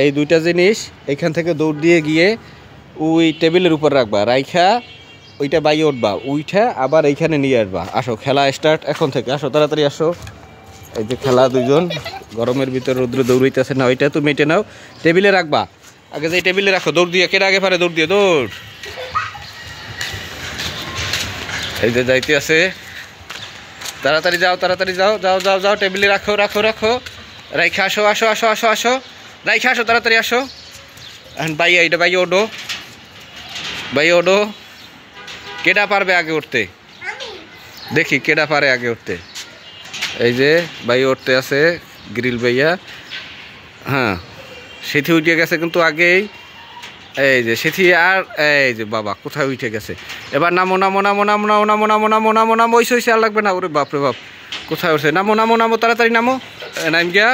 এই দুইটা জিনিস এইখান থেকে দৌড় দিয়ে গিয়ে ওই টেবিলের উপর রাখবা, রাইখা ওইটা বাইয়ে উঠবা, উইঠা আবার এইখানে নিয়ে আসবা। আসো, খেলা স্টার্ট এখন থেকে, আসো তাড়াতাড়ি আসো। এই যে খেলা, দুইজন গরমের ভিতরে রৌদ্র দৌড়াইতেছে না, ওইটা তুমি মেটে নাও, টেবিলে রাখবা। আগে যে টেবিলে রাখো, দৌড় দিয়ে, কেটে আগে পারে দৌড় দিয়ে, দৌড়। এই যে যাইতে আছে, তাড়াতাড়ি যাও, তাড়াতাড়ি যাও, যাও যাও যাও, টেবিলে রাখো রাখো রাখো, রাইখা আসো আসো আসো আসো আসো, রাইখা আসো, তাড়াতাড়ি আসো। এখন বাইয়া, এটা বাইয়ে ওঠো, বাইয়ে ওঠো। কেডা পারবে আগে উঠতে, দেখি কেডা পারে আগে উঠতে। এই যে বাইয়ে উঠতে আছে গ্রিল ভাইয়া। হ্যাঁ, সেথি উঠে গেছে কিন্তু আগেই। এই যে সেথি, আর এই যে বাবা কোথায় উঠে গেছে। এবার নামো নামো নামো নামো নামো নামো নামো নামো নামো নামো, ওইসে আর লাগবে না। ওরে বাপরে বাপ, কোথায় উঠছে, নামো নামো নামো, তাড়াতাড়ি নামো। নাম গিয়া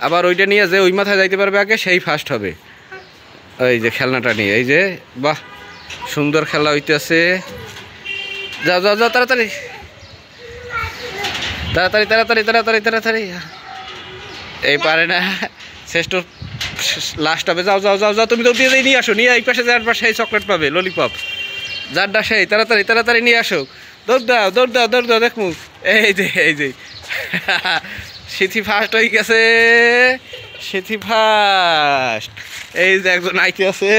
আবার ওইটা নিয়ে যে ওই মাথায় যাইতে পারবে আগে, সেই ফার্স্ট হবে। এই যে খেলনাটা নিয়ে, এই যে বাহ, সুন্দর খেলা হইতেছে। যাও যাও যাও, তাড়াতাড়ি তাড়াতাড়ি তাড়াতাড়ি তাড়াতাড়ি তাড়াতাড়ি। এই পারে না, শ্রেষ্ঠ লাস্ট হবে। যাও যাও যাও যাও, তুমি দৌড় দিয়ে নিয়ে আসো, নিয়ে এই পাশে যার পাশে সেই চকলেট পাবে, ললিপপ যারটা সেই, তাড়াতাড়ি তাড়াতাড়ি নিয়ে আসো। দৌড় দাও দৌড় দাও দৌড় দাও, দেখমু। এই যে এই যে সিথি ফার্স্ট হয়ে গেছে, সিথি ফার্স্ট। এই যে একজন আইতে আছে।